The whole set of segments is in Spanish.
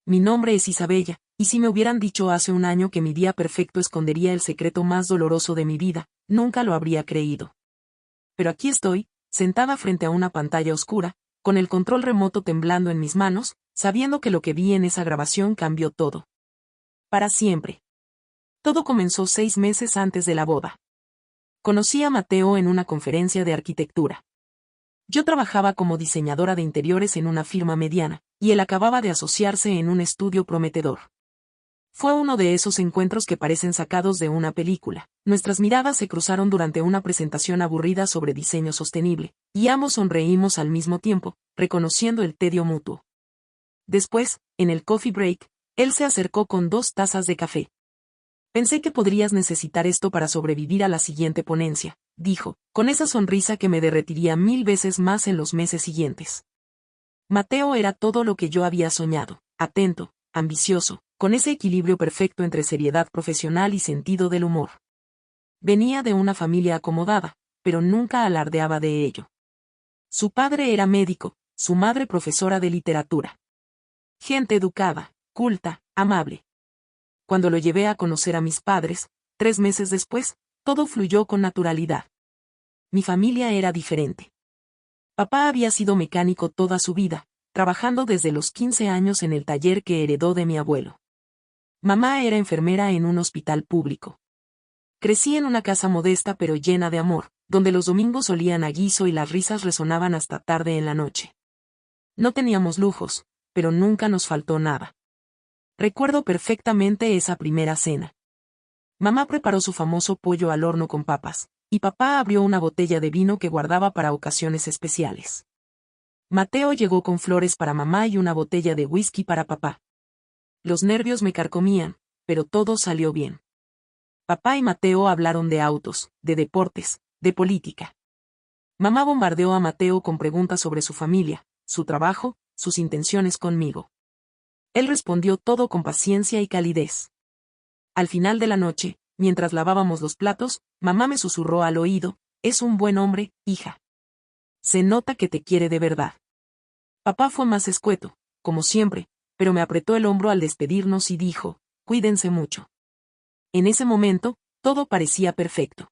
mi nombre es Isabella, y si me hubieran dicho hace un año que mi día perfecto escondería el secreto más doloroso de mi vida, nunca lo habría creído. Pero aquí estoy, sentada frente a una pantalla oscura, con el control remoto temblando en mis manos, sabiendo que lo que vi en esa grabación cambió todo. Para siempre. Todo comenzó 6 meses antes de la boda. Conocí a Mateo en una conferencia de arquitectura. Yo trabajaba como diseñadora de interiores en una firma mediana, y él acababa de asociarse en un estudio prometedor. Fue uno de esos encuentros que parecen sacados de una película. Nuestras miradas se cruzaron durante una presentación aburrida sobre diseño sostenible, y ambos sonreímos al mismo tiempo, reconociendo el tedio mutuo. Después, en el coffee break, él se acercó con 2 tazas de café. Pensé que podrías necesitar esto para sobrevivir a la siguiente ponencia, dijo, con esa sonrisa que me derretiría 1000 veces más en los meses siguientes. Mateo era todo lo que yo había soñado, atento, ambicioso, con ese equilibrio perfecto entre seriedad profesional y sentido del humor. Venía de una familia acomodada, pero nunca alardeaba de ello. Su padre era médico, su madre profesora de literatura. Gente educada, culta, amable. Cuando lo llevé a conocer a mis padres, 3 meses después, todo fluyó con naturalidad. Mi familia era diferente. Papá había sido mecánico toda su vida, trabajando desde los 15 años en el taller que heredó de mi abuelo. Mamá era enfermera en un hospital público. Crecí en una casa modesta pero llena de amor, donde los domingos olían a guiso y las risas resonaban hasta tarde en la noche. No teníamos lujos, pero nunca nos faltó nada. Recuerdo perfectamente esa primera cena. Mamá preparó su famoso pollo al horno con papas, y papá abrió una botella de vino que guardaba para ocasiones especiales. Mateo llegó con flores para mamá y una botella de whisky para papá. Los nervios me carcomían, pero todo salió bien. Papá y Mateo hablaron de autos, de deportes, de política. Mamá bombardeó a Mateo con preguntas sobre su familia, su trabajo, sus intenciones conmigo. Él respondió todo con paciencia y calidez. Al final de la noche, mientras lavábamos los platos, mamá me susurró al oído, es un buen hombre, hija. Se nota que te quiere de verdad. Papá fue más escueto, como siempre, pero me apretó el hombro al despedirnos y dijo, cuídense mucho. En ese momento, todo parecía perfecto.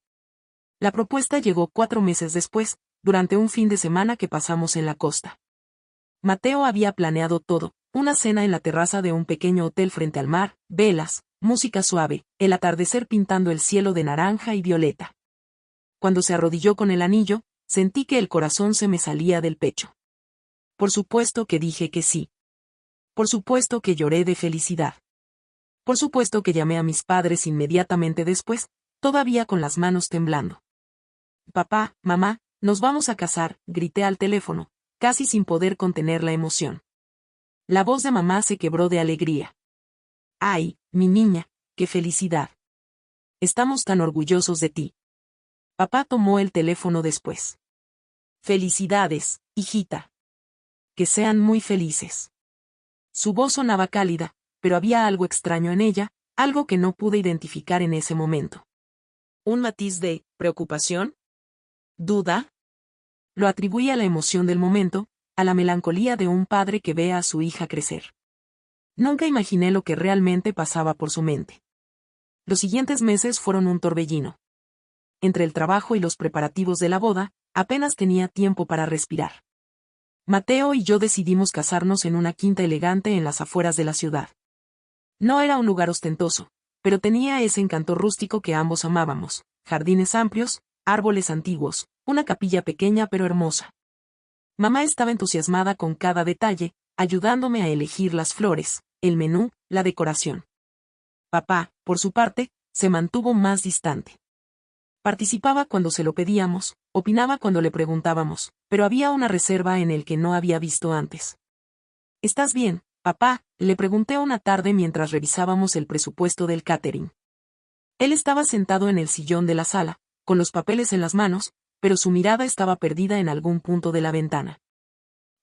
La propuesta llegó 4 meses después, durante un fin de semana que pasamos en la costa. Mateo había planeado todo, una cena en la terraza de un pequeño hotel frente al mar, velas, música suave, el atardecer pintando el cielo de naranja y violeta. Cuando se arrodilló con el anillo, sentí que el corazón se me salía del pecho. Por supuesto que dije que sí. Por supuesto que lloré de felicidad. Por supuesto que llamé a mis padres inmediatamente después, todavía con las manos temblando. Papá, mamá, nos vamos a casar, grité al teléfono, casi sin poder contener la emoción. La voz de mamá se quebró de alegría. ¡Ay, mi niña, qué felicidad! Estamos tan orgullosos de ti. Papá tomó el teléfono después. Felicidades, hijita. Que sean muy felices. Su voz sonaba cálida, pero había algo extraño en ella, algo que no pude identificar en ese momento. ¿Un matiz de preocupación? ¿Duda? Lo atribuí a la emoción del momento, a la melancolía de un padre que ve a su hija crecer. Nunca imaginé lo que realmente pasaba por su mente. Los siguientes meses fueron un torbellino. Entre el trabajo y los preparativos de la boda, apenas tenía tiempo para respirar. Mateo y yo decidimos casarnos en una quinta elegante en las afueras de la ciudad. No era un lugar ostentoso, pero tenía ese encanto rústico que ambos amábamos, jardines amplios, árboles antiguos, una capilla pequeña pero hermosa. Mamá estaba entusiasmada con cada detalle, ayudándome a elegir las flores, el menú, la decoración. Papá, por su parte, se mantuvo más distante. Participaba cuando se lo pedíamos, opinaba cuando le preguntábamos, pero había una reserva en el que no había visto antes. ¿Estás bien, papá?, le pregunté una tarde mientras revisábamos el presupuesto del catering. Él estaba sentado en el sillón de la sala, con los papeles en las manos, pero su mirada estaba perdida en algún punto de la ventana.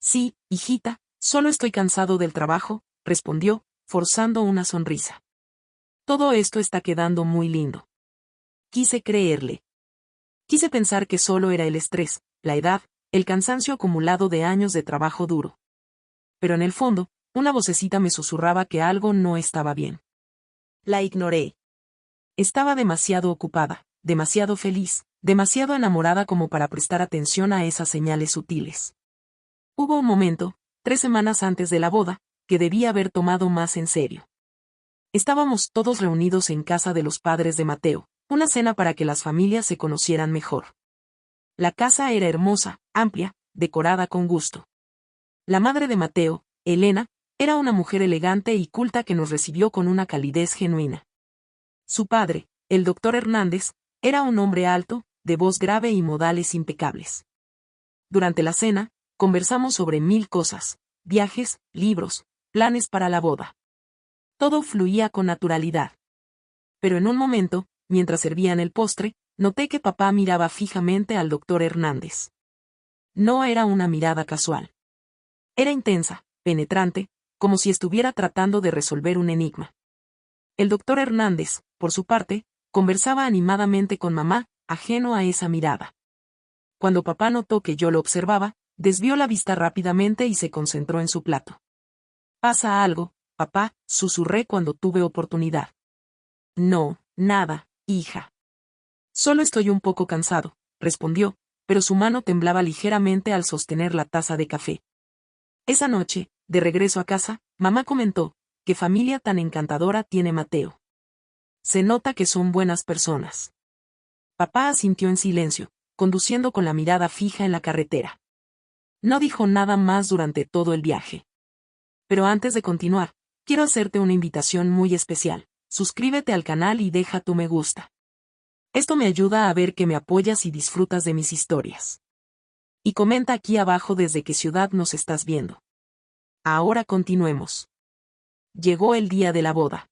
Sí, hijita, solo estoy cansado del trabajo, respondió, forzando una sonrisa. Todo esto está quedando muy lindo. Quise creerle. Quise pensar que solo era el estrés, la edad, el cansancio acumulado de años de trabajo duro. Pero en el fondo, una vocecita me susurraba que algo no estaba bien. La ignoré. Estaba demasiado ocupada, demasiado feliz, demasiado enamorada como para prestar atención a esas señales sutiles. Hubo un momento, 3 semanas antes de la boda, que debía haber tomado más en serio. Estábamos todos reunidos en casa de los padres de Mateo, una cena para que las familias se conocieran mejor. La casa era hermosa, amplia, decorada con gusto. La madre de Mateo, Elena, era una mujer elegante y culta que nos recibió con una calidez genuina. Su padre, el doctor Hernández, era un hombre alto, de voz grave y modales impecables. Durante la cena, conversamos sobre 1000 cosas, viajes, libros, planes para la boda. Todo fluía con naturalidad. Pero en un momento, mientras servían el postre, noté que papá miraba fijamente al doctor Hernández. No era una mirada casual. Era intensa, penetrante, como si estuviera tratando de resolver un enigma. El doctor Hernández, por su parte, conversaba animadamente con mamá, ajeno a esa mirada. Cuando papá notó que yo lo observaba, desvió la vista rápidamente y se concentró en su plato. «¿Pasa algo, papá?», susurré cuando tuve oportunidad. «No, nada, hija. Solo estoy un poco cansado», respondió, pero su mano temblaba ligeramente al sostener la taza de café. Esa noche, de regreso a casa, mamá comentó: «Qué familia tan encantadora tiene Mateo. Se nota que son buenas personas». Papá asintió en silencio, conduciendo con la mirada fija en la carretera. No dijo nada más durante todo el viaje. Pero antes de continuar, quiero hacerte una invitación muy especial. Suscríbete al canal y deja tu me gusta. Esto me ayuda a ver que me apoyas y disfrutas de mis historias. Y comenta aquí abajo desde qué ciudad nos estás viendo. Ahora continuemos. Llegó el día de la boda.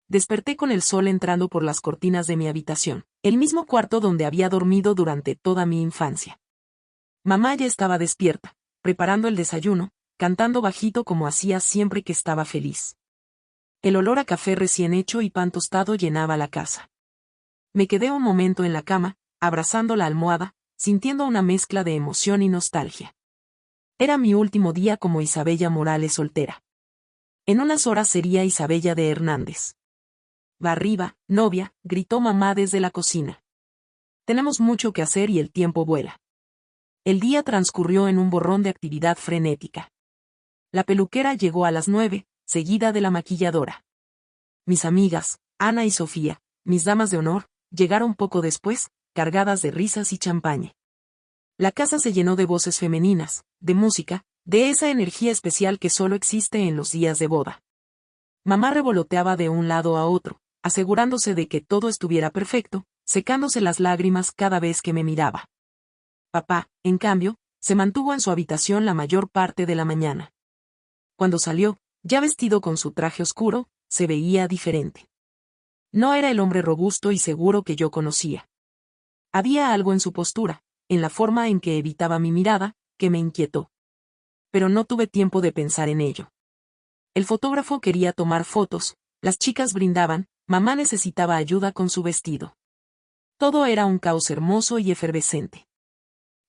Desperté con el sol entrando por las cortinas de mi habitación, el mismo cuarto donde había dormido durante toda mi infancia. Mamá ya estaba despierta, preparando el desayuno, cantando bajito como hacía siempre que estaba feliz. El olor a café recién hecho y pan tostado llenaba la casa. Me quedé un momento en la cama, abrazando la almohada, sintiendo una mezcla de emoción y nostalgia. Era mi último día como Isabella Morales soltera. En unas horas sería Isabella de Hernández. «Va arriba, novia», gritó mamá desde la cocina. «Tenemos mucho que hacer y el tiempo vuela». El día transcurrió en un borrón de actividad frenética. La peluquera llegó a las 9, seguida de la maquilladora. Mis amigas, Ana y Sofía, mis damas de honor, llegaron poco después, cargadas de risas y champaña. La casa se llenó de voces femeninas, de música, de esa energía especial que solo existe en los días de boda. Mamá revoloteaba de un lado a otro, asegurándose de que todo estuviera perfecto, secándose las lágrimas cada vez que me miraba. Papá, en cambio, se mantuvo en su habitación la mayor parte de la mañana. Cuando salió, ya vestido con su traje oscuro, se veía diferente. No era el hombre robusto y seguro que yo conocía. Había algo en su postura, en la forma en que evitaba mi mirada, que me inquietó. Pero no tuve tiempo de pensar en ello. El fotógrafo quería tomar fotos, las chicas brindaban, mamá necesitaba ayuda con su vestido. Todo era un caos hermoso y efervescente.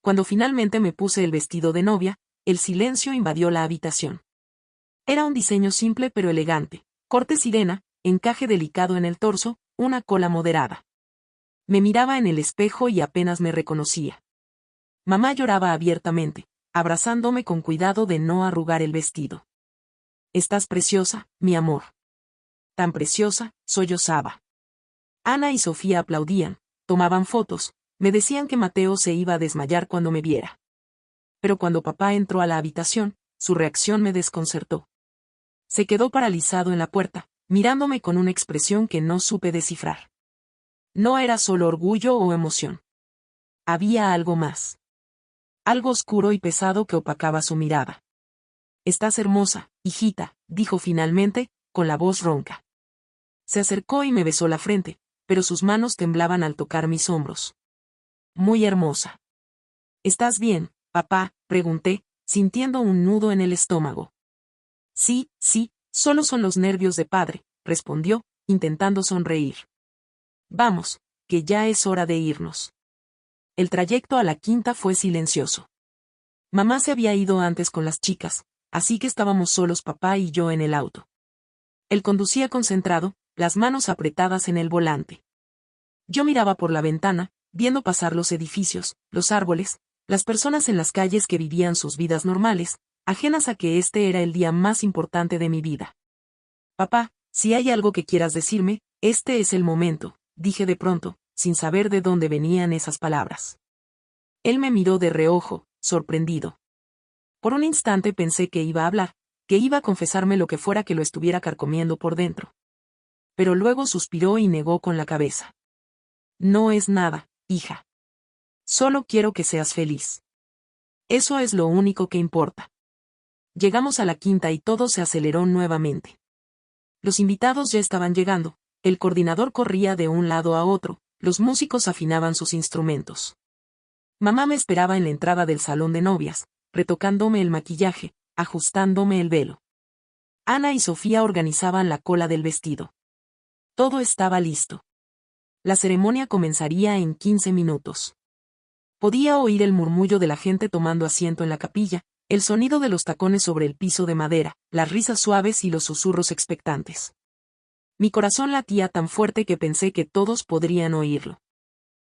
Cuando finalmente me puse el vestido de novia, el silencio invadió la habitación. Era un diseño simple pero elegante, corte sirena, encaje delicado en el torso, una cola moderada. Me miraba en el espejo y apenas me reconocía. Mamá lloraba abiertamente, abrazándome con cuidado de no arrugar el vestido. «Estás preciosa, mi amor». «Tan preciosa», sollozaba. Ana y Sofía aplaudían, tomaban fotos, me decían que Mateo se iba a desmayar cuando me viera. Pero cuando papá entró a la habitación, su reacción me desconcertó. Se quedó paralizado en la puerta, mirándome con una expresión que no supe descifrar. No era solo orgullo o emoción. Había algo más. Algo oscuro y pesado que opacaba su mirada. «Estás hermosa, hijita», dijo finalmente, con la voz ronca. Se acercó y me besó la frente, pero sus manos temblaban al tocar mis hombros. «Muy hermosa». «¿Estás bien, papá?», pregunté, sintiendo un nudo en el estómago. «Sí, solo son los nervios de padre», respondió, intentando sonreír. «Vamos, que ya es hora de irnos». El trayecto a la quinta fue silencioso. Mamá se había ido antes con las chicas, así que estábamos solos papá y yo en el auto. Él conducía concentrado, las manos apretadas en el volante. Yo miraba por la ventana, viendo pasar los edificios, los árboles, las personas en las calles que vivían sus vidas normales, ajenas a que este era el día más importante de mi vida. Papá, si hay algo que quieras decirme, este es el momento, dije de pronto, sin saber de dónde venían esas palabras. Él me miró de reojo, sorprendido. Por un instante pensé que iba a hablar, que iba a confesarme lo que fuera que lo estuviera carcomiendo por dentro. Pero luego suspiró y negó con la cabeza. No es nada, hija. Solo quiero que seas feliz. Eso es lo único que importa. Llegamos a la quinta y todo se aceleró nuevamente. Los invitados ya estaban llegando, el coordinador corría de un lado a otro, los músicos afinaban sus instrumentos. Mamá me esperaba en la entrada del salón de novias, retocándome el maquillaje, ajustándome el velo. Ana y Sofía organizaban la cola del vestido. Todo estaba listo. La ceremonia comenzaría en 15 minutos. Podía oír el murmullo de la gente tomando asiento en la capilla, el sonido de los tacones sobre el piso de madera, las risas suaves y los susurros expectantes. Mi corazón latía tan fuerte que pensé que todos podrían oírlo.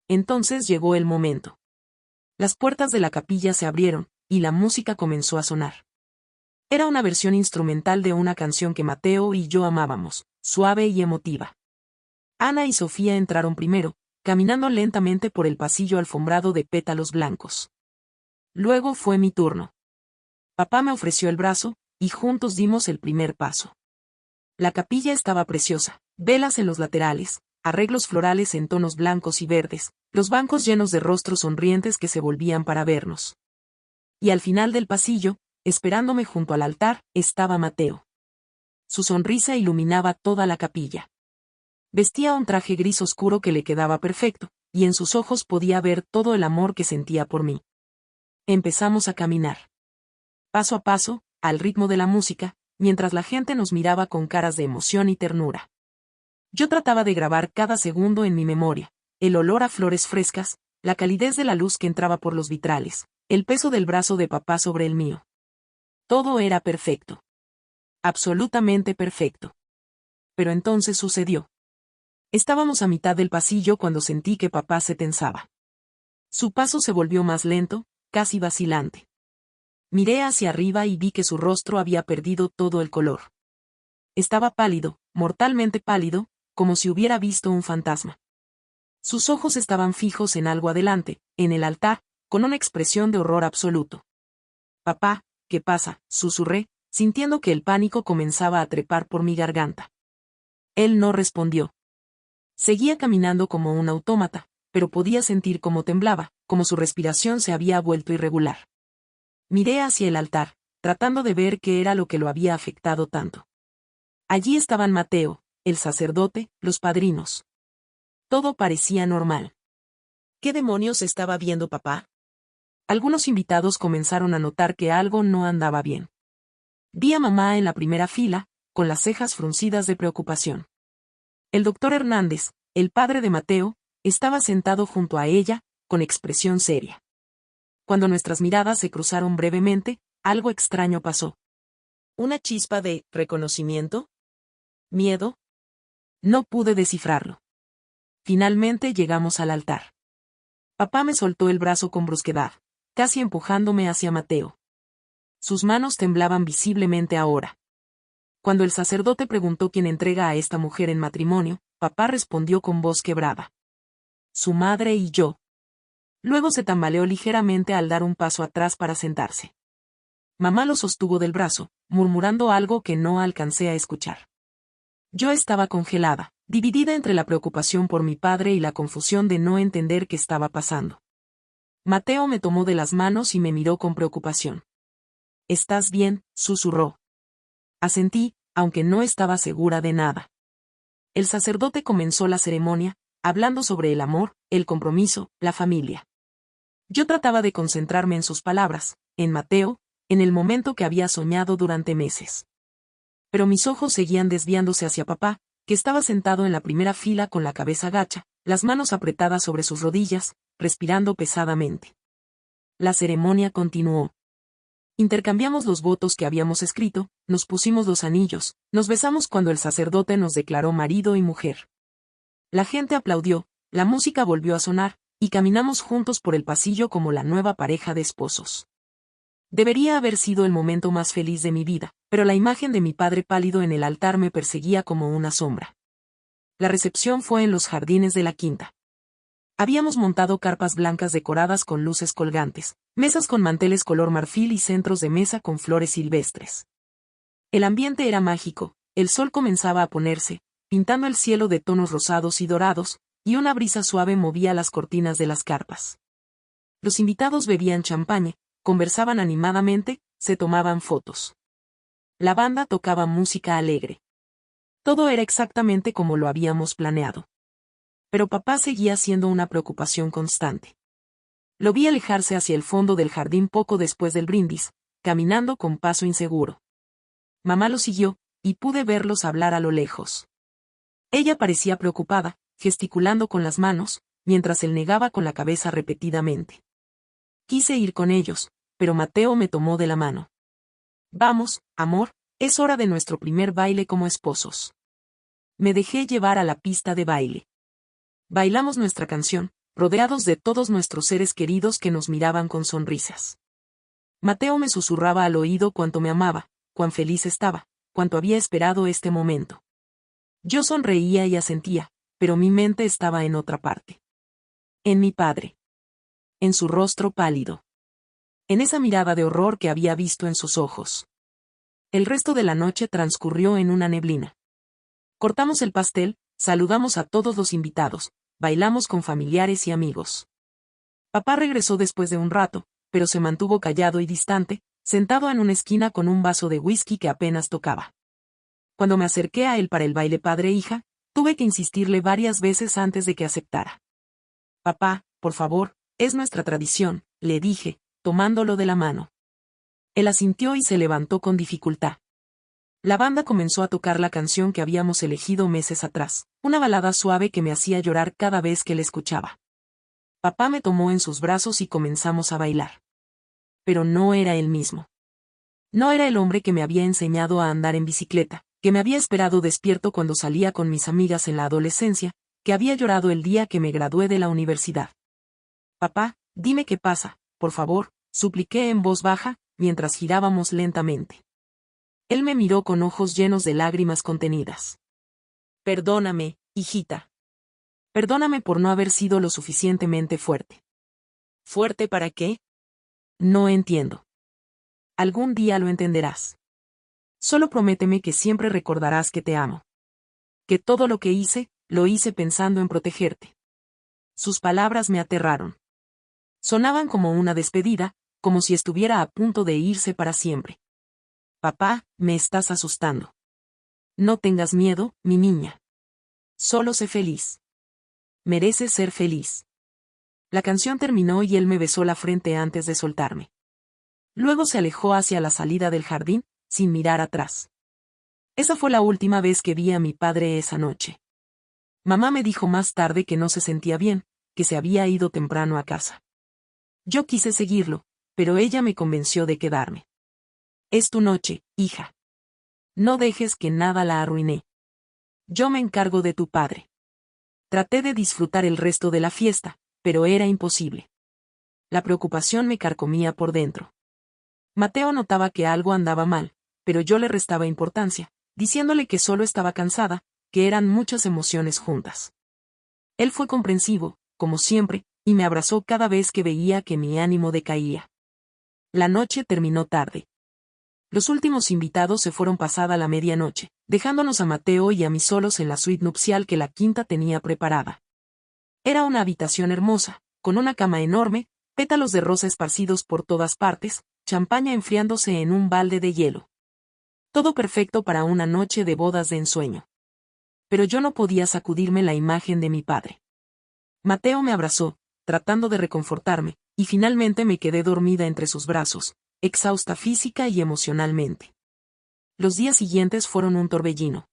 Entonces llegó el momento. Las puertas de la capilla se abrieron, y la música comenzó a sonar. Era una versión instrumental de una canción que Mateo y yo amábamos, suave y emotiva. Ana y Sofía entraron primero, caminando lentamente por el pasillo alfombrado de pétalos blancos. Luego fue mi turno. Papá me ofreció el brazo, y juntos dimos el primer paso. La capilla estaba preciosa, velas en los laterales, arreglos florales en tonos blancos y verdes, los bancos llenos de rostros sonrientes que se volvían para vernos. Y al final del pasillo, esperándome junto al altar, estaba Mateo. Su sonrisa iluminaba toda la capilla. Vestía un traje gris oscuro que le quedaba perfecto, y en sus ojos podía ver todo el amor que sentía por mí. Empezamos a caminar. Paso a paso, al ritmo de la música, mientras la gente nos miraba con caras de emoción y ternura. Yo trataba de grabar cada segundo en mi memoria, el olor a flores frescas, la calidez de la luz que entraba por los vitrales, el peso del brazo de papá sobre el mío. Todo era perfecto. Absolutamente perfecto. Pero entonces sucedió. Estábamos a mitad del pasillo cuando sentí que papá se tensaba. Su paso se volvió más lento, casi vacilante. Miré hacia arriba y vi que su rostro había perdido todo el color. Estaba pálido, mortalmente pálido, como si hubiera visto un fantasma. Sus ojos estaban fijos en algo adelante, en el altar, con una expresión de horror absoluto. Papá, ¿qué pasa?, susurré, sintiendo que el pánico comenzaba a trepar por mi garganta. Él no respondió. Seguía caminando como un autómata, pero podía sentir cómo temblaba, como su respiración se había vuelto irregular. Miré hacia el altar, tratando de ver qué era lo que lo había afectado tanto. Allí estaban Mateo, el sacerdote, los padrinos. Todo parecía normal. ¿Qué demonios estaba viendo papá? Algunos invitados comenzaron a notar que algo no andaba bien. Vi a mamá en la primera fila, con las cejas fruncidas de preocupación. El doctor Hernández, el padre de Mateo, estaba sentado junto a ella, con expresión seria. Cuando nuestras miradas se cruzaron brevemente, algo extraño pasó. ¿Una chispa de reconocimiento? ¿Miedo? No pude descifrarlo. Finalmente llegamos al altar. Papá me soltó el brazo con brusquedad, casi empujándome hacia Mateo. Sus manos temblaban visiblemente ahora. Cuando el sacerdote preguntó quién entrega a esta mujer en matrimonio, papá respondió con voz quebrada. Su madre y yo. Luego se tambaleó ligeramente al dar un paso atrás para sentarse. Mamá lo sostuvo del brazo, murmurando algo que no alcancé a escuchar. Yo estaba congelada, dividida entre la preocupación por mi padre y la confusión de no entender qué estaba pasando. Mateo me tomó de las manos y me miró con preocupación. ¿Estás bien?, susurró. Asentí, aunque no estaba segura de nada. El sacerdote comenzó la ceremonia, hablando sobre el amor, el compromiso, la familia. Yo trataba de concentrarme en sus palabras, en Mateo, en el momento que había soñado durante meses. Pero mis ojos seguían desviándose hacia papá, que estaba sentado en la primera fila con la cabeza gacha, las manos apretadas sobre sus rodillas, respirando pesadamente. La ceremonia continuó. Intercambiamos los votos que habíamos escrito, nos pusimos los anillos, nos besamos cuando el sacerdote nos declaró marido y mujer. La gente aplaudió, la música volvió a sonar, y caminamos juntos por el pasillo como la nueva pareja de esposos. Debería haber sido el momento más feliz de mi vida, pero la imagen de mi padre pálido en el altar me perseguía como una sombra. La recepción fue en los jardines de la quinta. Habíamos montado carpas blancas decoradas con luces colgantes, mesas con manteles color marfil y centros de mesa con flores silvestres. El ambiente era mágico, el sol comenzaba a ponerse, pintando el cielo de tonos rosados y dorados, y una brisa suave movía las cortinas de las carpas. Los invitados bebían champaña, conversaban animadamente, se tomaban fotos. La banda tocaba música alegre. Todo era exactamente como lo habíamos planeado. Pero papá seguía siendo una preocupación constante. Lo vi alejarse hacia el fondo del jardín poco después del brindis, caminando con paso inseguro. Mamá lo siguió, y pude verlos hablar a lo lejos. Ella parecía preocupada, gesticulando con las manos, mientras él negaba con la cabeza repetidamente. Quise ir con ellos, pero Mateo me tomó de la mano. Vamos, amor, es hora de nuestro primer baile como esposos. Me dejé llevar a la pista de baile. Bailamos nuestra canción, rodeados de todos nuestros seres queridos que nos miraban con sonrisas. Mateo me susurraba al oído cuánto me amaba, cuán feliz estaba, cuánto había esperado este momento. Yo sonreía y asentía, pero mi mente estaba en otra parte. En mi padre. En su rostro pálido. En esa mirada de horror que había visto en sus ojos. El resto de la noche transcurrió en una neblina. Cortamos el pastel, saludamos a todos los invitados, bailamos con familiares y amigos. Papá regresó después de un rato, pero se mantuvo callado y distante, sentado en una esquina con un vaso de whisky que apenas tocaba. Cuando me acerqué a él para el baile padre-hija, tuve que insistirle varias veces antes de que aceptara. Papá, por favor, es nuestra tradición, le dije, tomándolo de la mano. Él asintió y se levantó con dificultad. La banda comenzó a tocar la canción que habíamos elegido meses atrás, una balada suave que me hacía llorar cada vez que la escuchaba. Papá me tomó en sus brazos y comenzamos a bailar. Pero no era él mismo. No era el hombre que me había enseñado a andar en bicicleta, que me había esperado despierto cuando salía con mis amigas en la adolescencia, que había llorado el día que me gradué de la universidad. Papá, dime qué pasa, por favor, supliqué en voz baja, mientras girábamos lentamente. Él me miró con ojos llenos de lágrimas contenidas. Perdóname, hijita. Perdóname por no haber sido lo suficientemente fuerte. ¿Fuerte para qué? No entiendo. Algún día lo entenderás. Solo prométeme que siempre recordarás que te amo. Que todo lo que hice, lo hice pensando en protegerte. Sus palabras me aterraron. Sonaban como una despedida, como si estuviera a punto de irse para siempre. Papá, me estás asustando. No tengas miedo, mi niña. Solo sé feliz. Mereces ser feliz. La canción terminó y él me besó la frente antes de soltarme. Luego se alejó hacia la salida del jardín, sin mirar atrás. Esa fue la última vez que vi a mi padre esa noche. Mamá me dijo más tarde que no se sentía bien, que se había ido temprano a casa. Yo quise seguirlo, pero ella me convenció de quedarme. Es tu noche, hija. No dejes que nada la arruine. Yo me encargo de tu padre. Traté de disfrutar el resto de la fiesta, pero era imposible. La preocupación me carcomía por dentro. Mateo notaba que algo andaba mal, pero yo le restaba importancia, diciéndole que solo estaba cansada, que eran muchas emociones juntas. Él fue comprensivo, como siempre, y me abrazó cada vez que veía que mi ánimo decaía. La noche terminó tarde. Los últimos invitados se fueron pasada la medianoche, dejándonos a Mateo y a mí solos en la suite nupcial que la quinta tenía preparada. Era una habitación hermosa, con una cama enorme, pétalos de rosa esparcidos por todas partes, champaña enfriándose en un balde de hielo. Todo perfecto para una noche de bodas de ensueño. Pero yo no podía sacudirme la imagen de mi padre. Mateo me abrazó, tratando de reconfortarme, y finalmente me quedé dormida entre sus brazos, exhausta física y emocionalmente. Los días siguientes fueron un torbellino.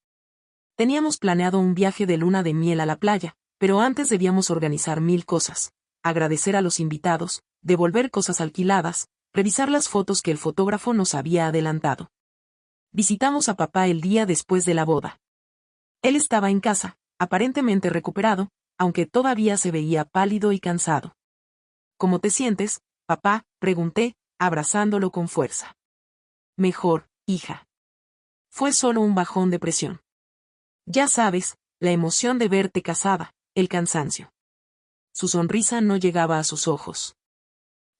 Teníamos planeado un viaje de luna de miel a la playa, pero antes debíamos organizar 1000 cosas, agradecer a los invitados, devolver cosas alquiladas, revisar las fotos que el fotógrafo nos había adelantado. Visitamos a papá el día después de la boda. Él estaba en casa, aparentemente recuperado, aunque todavía se veía pálido y cansado. ¿Cómo te sientes, papá?, pregunté, abrazándolo con fuerza. Mejor, hija. Fue solo un bajón de presión. Ya sabes, la emoción de verte casada, el cansancio. Su sonrisa no llegaba a sus ojos.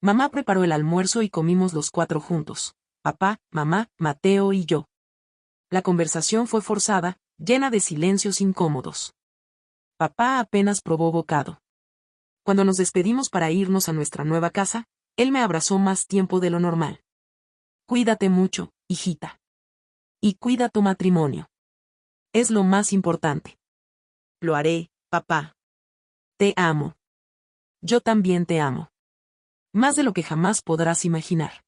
Mamá preparó el almuerzo y comimos los 4 juntos, papá, mamá, Mateo y yo. La conversación fue forzada, llena de silencios incómodos. Papá apenas probó bocado. Cuando nos despedimos para irnos a nuestra nueva casa, él me abrazó más tiempo de lo normal. Cuídate mucho, hijita. Y cuida tu matrimonio. Es lo más importante. Lo haré, papá. Te amo. Yo también te amo. Más de lo que jamás podrás imaginar.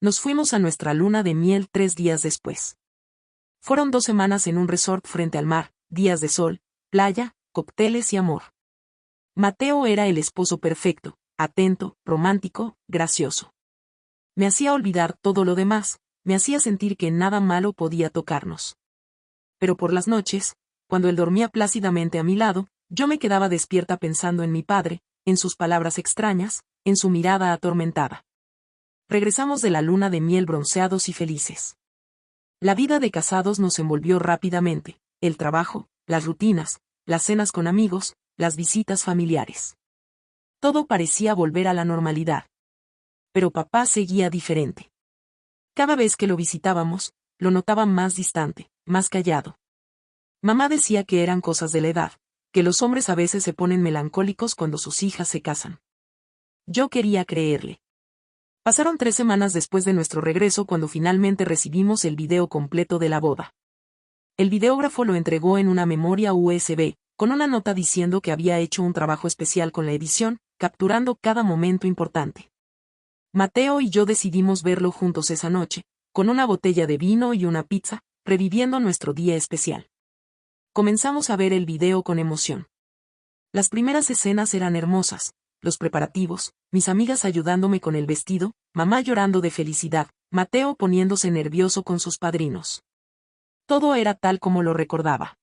Nos fuimos a nuestra luna de miel 3 días después. Fueron 2 semanas en un resort frente al mar, días de sol, playa, cócteles y amor. Mateo era el esposo perfecto, atento, romántico, gracioso. Me hacía olvidar todo lo demás, me hacía sentir que nada malo podía tocarnos. Pero por las noches, cuando él dormía plácidamente a mi lado, yo me quedaba despierta pensando en mi padre, en sus palabras extrañas, en su mirada atormentada. Regresamos de la luna de miel bronceados y felices. La vida de casados nos envolvió rápidamente, el trabajo, las rutinas, las cenas con amigos, las visitas familiares. Todo parecía volver a la normalidad. Pero papá seguía diferente. Cada vez que lo visitábamos, lo notaba más distante, más callado. Mamá decía que eran cosas de la edad, que los hombres a veces se ponen melancólicos cuando sus hijas se casan. Yo quería creerle. Pasaron 3 semanas después de nuestro regreso cuando finalmente recibimos el video completo de la boda. El videógrafo lo entregó en una memoria USB, con una nota diciendo que había hecho un trabajo especial con la edición, capturando cada momento importante. Mateo y yo decidimos verlo juntos esa noche, con una botella de vino y una pizza, reviviendo nuestro día especial. Comenzamos a ver el video con emoción. Las primeras escenas eran hermosas, los preparativos, mis amigas ayudándome con el vestido, mamá llorando de felicidad, Mateo poniéndose nervioso con sus padrinos. Todo era tal como lo recordaba.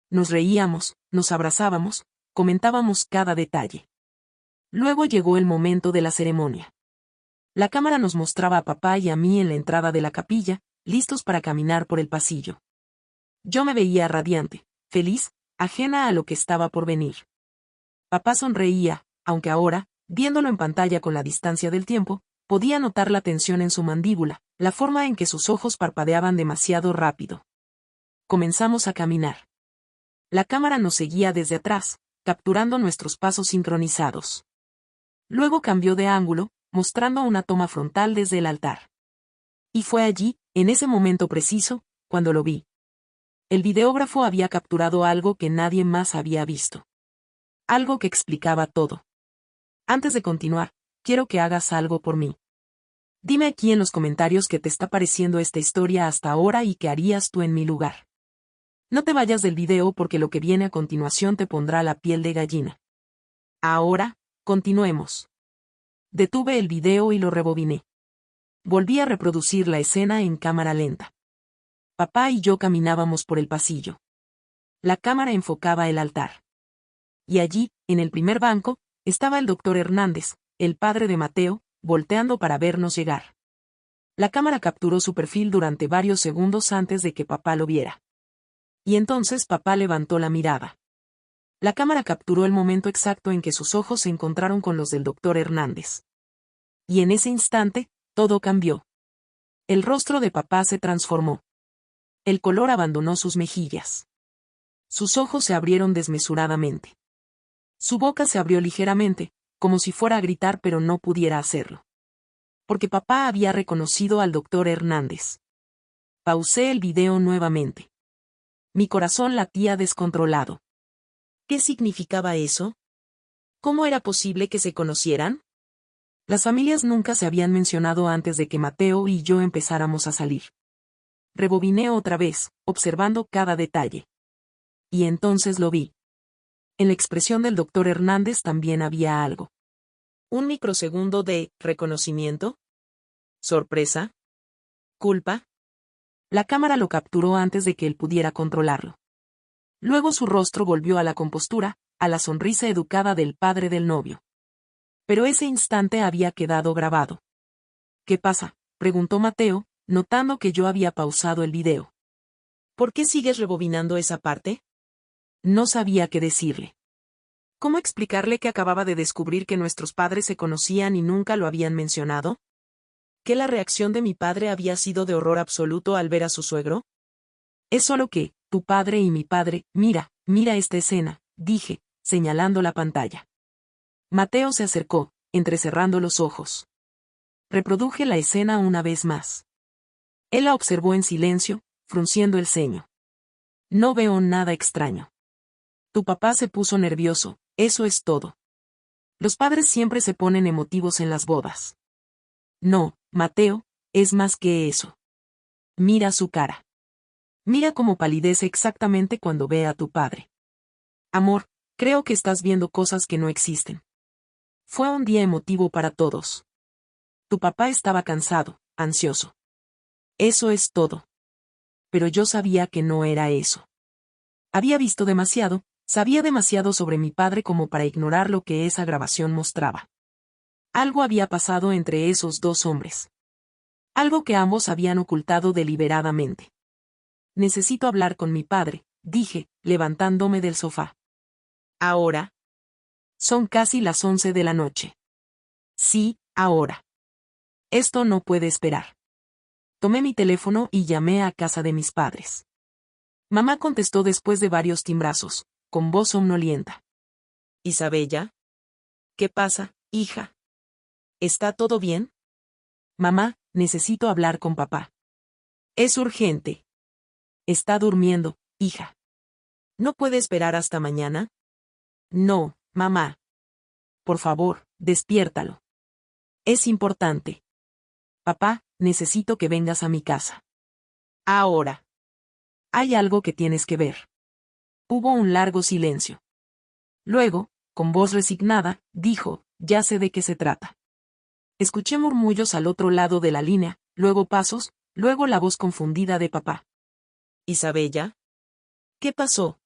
Nos reíamos, nos abrazábamos, comentábamos cada detalle. Luego llegó el momento de la ceremonia. La cámara nos mostraba a papá y a mí en la entrada de la capilla, listos para caminar por el pasillo. Yo me veía radiante, feliz, ajena a lo que estaba por venir. Papá sonreía, aunque ahora, viéndolo en pantalla con la distancia del tiempo, podía notar la tensión en su mandíbula, la forma en que sus ojos parpadeaban demasiado rápido. Comenzamos a caminar. La cámara nos seguía desde atrás, capturando nuestros pasos sincronizados. Luego cambió de ángulo, mostrando una toma frontal desde el altar. Y fue allí, en ese momento preciso, cuando lo vi. El videógrafo había capturado algo que nadie más había visto. Algo que explicaba todo. Antes de continuar, quiero que hagas algo por mí. Dime aquí en los comentarios qué te está pareciendo esta historia hasta ahora y qué harías tú en mi lugar. No te vayas del video porque lo que viene a continuación te pondrá la piel de gallina. Ahora, continuemos. Detuve el video y lo rebobiné. Volví a reproducir la escena en cámara lenta. Papá y yo caminábamos por el pasillo. La cámara enfocaba el altar. Y allí, en el primer banco, estaba el doctor Hernández, el padre de Mateo, volteando para vernos llegar. La cámara capturó su perfil durante varios segundos antes de que papá lo viera. Y entonces papá levantó la mirada. La cámara capturó el momento exacto en que sus ojos se encontraron con los del doctor Hernández. Y en ese instante, todo cambió. El rostro de papá se transformó. El color abandonó sus mejillas. Sus ojos se abrieron desmesuradamente. Su boca se abrió ligeramente, como si fuera a gritar pero no pudiera hacerlo. Porque papá había reconocido al doctor Hernández. Pausé el video nuevamente. Mi corazón latía descontrolado. ¿Qué significaba eso? ¿Cómo era posible que se conocieran? Las familias nunca se habían mencionado antes de que Mateo y yo empezáramos a salir. Rebobiné otra vez, observando cada detalle. Y entonces lo vi. En la expresión del doctor Hernández también había algo. ¿Un microsegundo de reconocimiento? ¿Sorpresa? ¿Culpa? La cámara lo capturó antes de que él pudiera controlarlo. Luego su rostro volvió a la compostura, a la sonrisa educada del padre del novio. Pero ese instante había quedado grabado. ¿Qué pasa?, preguntó Mateo, notando que yo había pausado el video. ¿Por qué sigues rebobinando esa parte? No sabía qué decirle. ¿Cómo explicarle que acababa de descubrir que nuestros padres se conocían y nunca lo habían mencionado? ¿Que la reacción de mi padre había sido de horror absoluto al ver a su suegro? Es solo que, tu padre y mi padre, mira esta escena, dije, señalando la pantalla. Mateo se acercó, entrecerrando los ojos. Reproduje la escena una vez más. Él la observó en silencio, frunciendo el ceño. No veo nada extraño. Tu papá se puso nervioso, eso es todo. Los padres siempre se ponen emotivos en las bodas. No, Mateo, es más que eso. Mira su cara. Mira cómo palidece exactamente cuando ve a tu padre. Amor, creo que estás viendo cosas que no existen. Fue un día emotivo para todos. Tu papá estaba cansado, ansioso. Eso es todo. Pero yo sabía que no era eso. Había visto demasiado, sabía demasiado sobre mi padre como para ignorar lo que esa grabación mostraba. Algo había pasado entre esos dos hombres. Algo que ambos habían ocultado deliberadamente. Necesito hablar con mi padre, dije, levantándome del sofá. ¿Ahora? Son casi las 11 de la noche. Sí, ahora. Esto no puede esperar. Tomé mi teléfono y llamé a casa de mis padres. Mamá contestó después de varios timbrazos, con voz somnolienta. ¿Isabella? ¿Qué pasa, hija? ¿Está todo bien? Mamá, necesito hablar con papá. Es urgente. Está durmiendo, hija. ¿No puede esperar hasta mañana? No, mamá. Por favor, despiértalo. Es importante. Papá, necesito que vengas a mi casa. Ahora. Hay algo que tienes que ver. Hubo un largo silencio. Luego, con voz resignada, dijo, ya sé de qué se trata. Escuché murmullos al otro lado de la línea, luego pasos, luego la voz confundida de papá. ¿Isabella? ¿Qué pasó?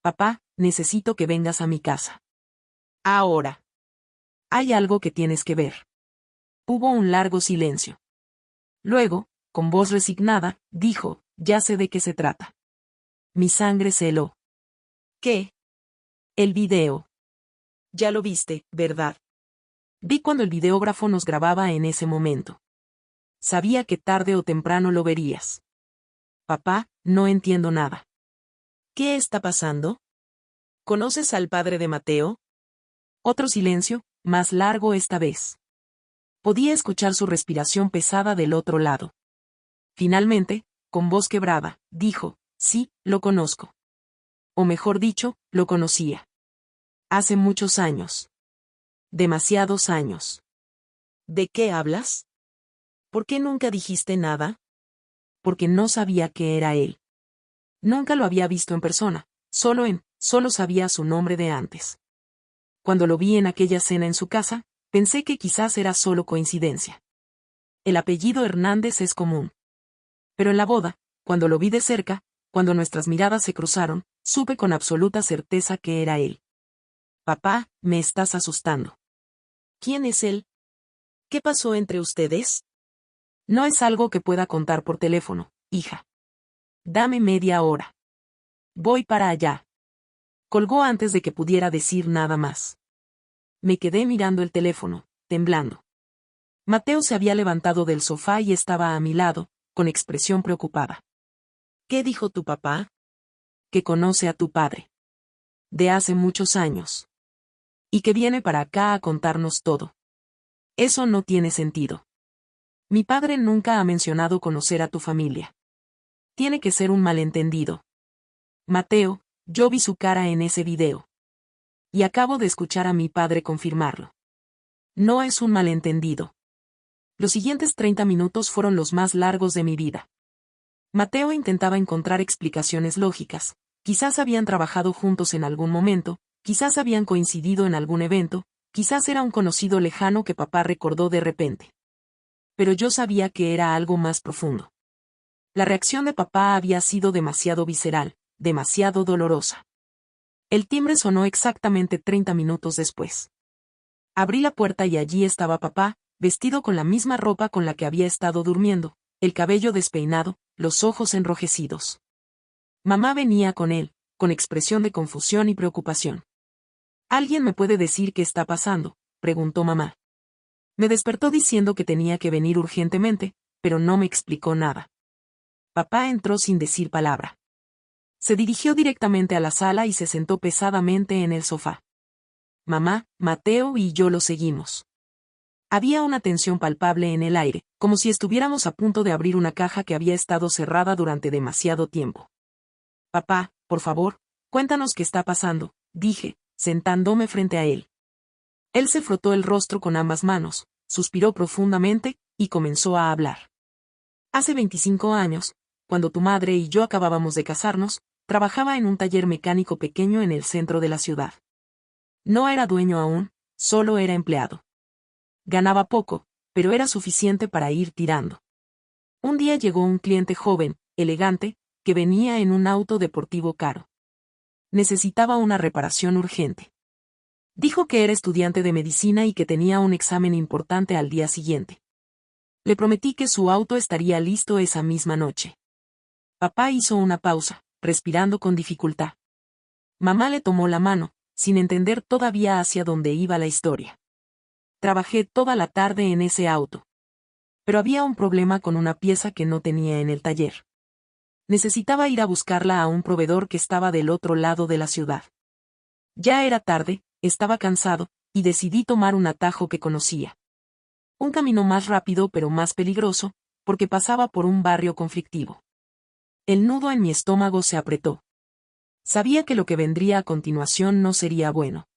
Papá, necesito que vengas a mi casa. Ahora. Hay algo que tienes que ver. Hubo un largo silencio. Luego, con voz resignada, dijo, ya sé de qué se trata. Mi sangre se heló. ¿Qué? El video. Ya lo viste, ¿verdad? Vi cuando el videógrafo nos grababa en ese momento. Sabía que tarde o temprano lo verías. Papá, no entiendo nada. ¿Qué está pasando? ¿Conoces al padre de Mateo? Otro silencio, más largo esta vez. Podía escuchar su respiración pesada del otro lado. Finalmente, con voz quebrada, dijo, sí, lo conozco. O mejor dicho, lo conocía. Hace muchos años. Demasiados años. ¿De qué hablas? ¿Por qué nunca dijiste nada? Porque no sabía que era él. Nunca lo había visto en persona, solo sabía su nombre de antes. Cuando lo vi en aquella cena en su casa, pensé que quizás era solo coincidencia. El apellido Hernández es común. Pero en la boda, cuando lo vi de cerca, cuando nuestras miradas se cruzaron, supe con absoluta certeza que era él. Papá, me estás asustando. ¿Quién es él? ¿Qué pasó entre ustedes? No es algo que pueda contar por teléfono, hija. Dame media hora. Voy para allá. Colgó antes de que pudiera decir nada más. Me quedé mirando el teléfono, temblando. Mateo se había levantado del sofá y estaba a mi lado, con expresión preocupada. ¿Qué dijo tu papá? Que conoce a tu padre. De hace muchos años. Y que viene para acá a contarnos todo. Eso no tiene sentido. Mi padre nunca ha mencionado conocer a tu familia. Tiene que ser un malentendido. Mateo, yo vi su cara en ese video. Y acabo de escuchar a mi padre confirmarlo. No es un malentendido. Los siguientes 30 minutos fueron los más largos de mi vida. Mateo intentaba encontrar explicaciones lógicas. Quizás habían trabajado juntos en algún momento, quizás habían coincidido en algún evento, quizás era un conocido lejano que papá recordó de repente. pero yo sabía que era algo más profundo. La reacción de papá había sido demasiado visceral, demasiado dolorosa. El timbre sonó exactamente 30 minutos después. Abrí la puerta y allí estaba papá, vestido con la misma ropa con la que había estado durmiendo, el cabello despeinado, los ojos enrojecidos. Mamá venía con él, con expresión de confusión y preocupación. ¿Alguien me puede decir qué está pasando?, preguntó mamá. Me despertó diciendo que tenía que venir urgentemente, pero no me explicó nada. Papá entró sin decir palabra. Se dirigió directamente a la sala y se sentó pesadamente en el sofá. Mamá, Mateo y yo lo seguimos. Había una tensión palpable en el aire, como si estuviéramos a punto de abrir una caja que había estado cerrada durante demasiado tiempo. Papá, por favor, cuéntanos qué está pasando, dije, sentándome frente a él. Él se frotó el rostro con ambas manos, suspiró profundamente, y comenzó a hablar. Hace 25 años, cuando tu madre y yo acabábamos de casarnos, trabajaba en un taller mecánico pequeño en el centro de la ciudad. No era dueño aún, solo era empleado. Ganaba poco, pero era suficiente para ir tirando. Un día llegó un cliente joven, elegante, que venía en un auto deportivo caro. Necesitaba una reparación urgente. Dijo que era estudiante de medicina y que tenía un examen importante al día siguiente. Le prometí que su auto estaría listo esa misma noche. Papá hizo una pausa, respirando con dificultad. Mamá le tomó la mano, sin entender todavía hacia dónde iba la historia. Trabajé toda la tarde en ese auto. Pero había un problema con una pieza que no tenía en el taller. Necesitaba ir a buscarla a un proveedor que estaba del otro lado de la ciudad. Ya era tarde, estaba cansado, y decidí tomar un atajo que conocía. Un camino más rápido pero más peligroso, porque pasaba por un barrio conflictivo. El nudo en mi estómago se apretó. Sabía que lo que vendría a continuación no sería bueno.